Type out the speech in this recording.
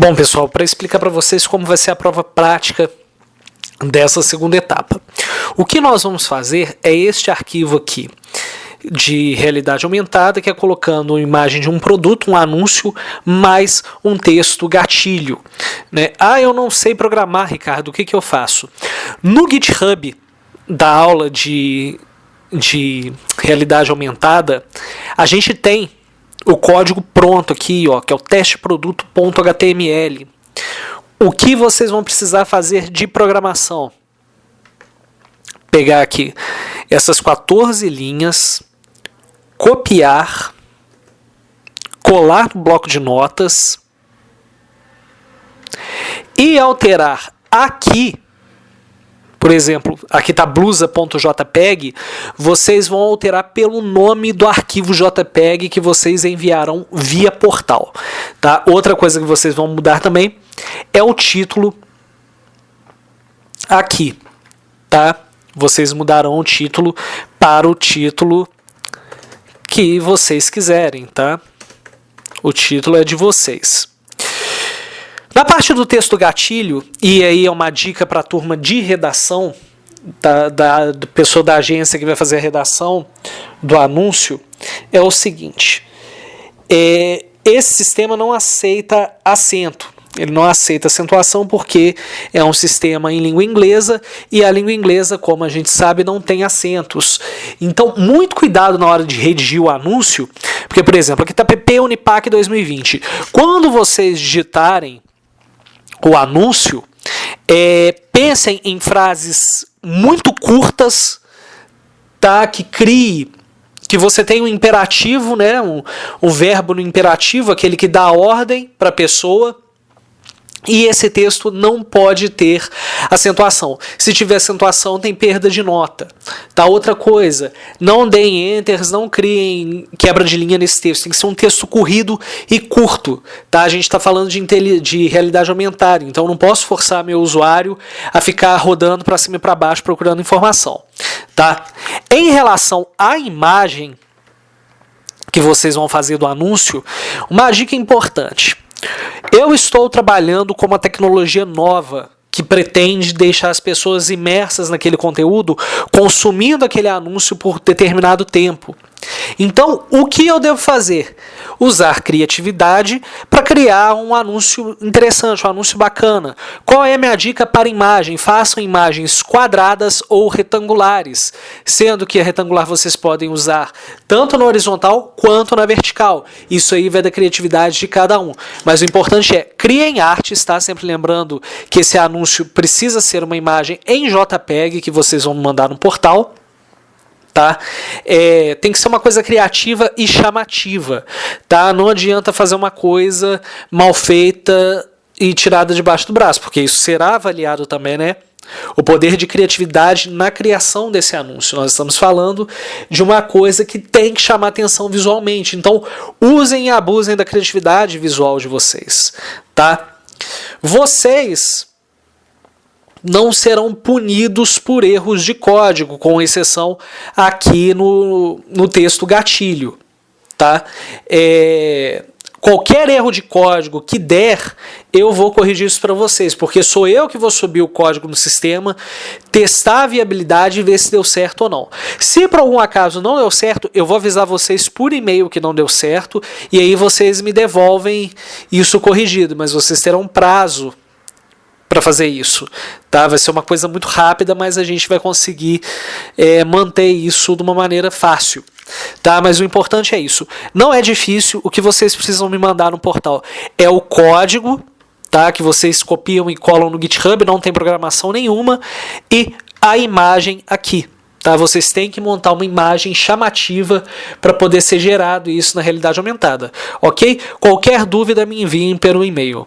Bom, pessoal, para explicar para vocês como vai ser a prova prática dessa segunda etapa. O que nós vamos fazer é este arquivo aqui de realidade aumentada, que é colocando uma imagem de um produto, um anúncio, mais um texto gatilho, né? Ah, eu não sei programar, Ricardo, o que eu faço? No GitHub da aula de realidade aumentada, a gente tem o código pronto aqui, ó, que é o testeproduto.html. O que vocês vão precisar fazer de programação? Pegar aqui essas 14 linhas, copiar, colar no bloco de notas e alterar aqui. Por exemplo, aqui está blusa.jpg, vocês vão alterar pelo nome do arquivo JPEG que vocês enviaram via portal. Tá? Outra coisa que vocês vão mudar também é o título aqui. Tá? Vocês mudarão o título para o título que vocês quiserem. Tá? O título é de vocês. Na parte do texto gatilho, e aí é uma dica para a turma de redação, da pessoa da agência que vai fazer a redação do anúncio, é o seguinte: esse sistema não aceita acento, ele não aceita acentuação porque é um sistema em língua inglesa e a língua inglesa, como a gente sabe, não tem acentos. Então, muito cuidado na hora de redigir o anúncio, porque, por exemplo, aqui está PP Unipac 2020. Quando vocês digitarem o anúncio, pensem em frases muito curtas, tá? Que você tem um imperativo, né? um verbo no imperativo, aquele que dá a ordem para a pessoa. E esse texto não pode ter acentuação. Se tiver acentuação, tem perda de nota. Tá? Outra coisa, não deem enters, não criem quebra de linha nesse texto. Tem que ser um texto corrido e curto. Tá? A gente está falando de realidade aumentada, então eu não posso forçar meu usuário a ficar rodando para cima e para baixo procurando informação. Tá? Em relação à imagem que vocês vão fazer do anúncio, uma dica importante. Eu estou trabalhando com uma tecnologia nova que pretende deixar as pessoas imersas naquele conteúdo, consumindo aquele anúncio por determinado tempo. Então, o que eu devo fazer? Usar criatividade para criar um anúncio interessante, um anúncio bacana. Qual é a minha dica para imagem? Façam imagens quadradas ou retangulares, sendo que a retangular vocês podem usar tanto na horizontal quanto na vertical. Isso aí vai da criatividade de cada um. Mas o importante é, criem artes, tá? Sempre lembrando que esse anúncio precisa ser uma imagem em JPEG que vocês vão mandar no portal. Tá? Tem que ser uma coisa criativa e chamativa, tá? Não adianta fazer uma coisa mal feita e tirada debaixo do braço, porque isso será avaliado também, né? O poder de criatividade na criação desse anúncio. Nós estamos falando de uma coisa que tem que chamar atenção visualmente. Então, usem e abusem da criatividade visual de vocês, tá? Vocês não serão punidos por erros de código, com exceção aqui no texto gatilho. Tá? Qualquer erro de código que der, eu vou corrigir isso para vocês, porque sou eu que vou subir o código no sistema, testar a viabilidade e ver se deu certo ou não. Se por algum acaso não deu certo, eu vou avisar vocês por e-mail que não deu certo, e aí vocês me devolvem isso corrigido, mas vocês terão um prazo para fazer isso, tá? Vai ser uma coisa muito rápida, mas a gente vai conseguir manter isso de uma maneira fácil, tá? Mas o importante é isso. Não é difícil. O que vocês precisam me mandar no portal é o código, tá? Que vocês copiam e colam no GitHub, não tem programação nenhuma, e a imagem aqui. Tá? Vocês têm que montar uma imagem chamativa para poder ser gerado isso na realidade aumentada, ok? Qualquer dúvida me enviem pelo e-mail.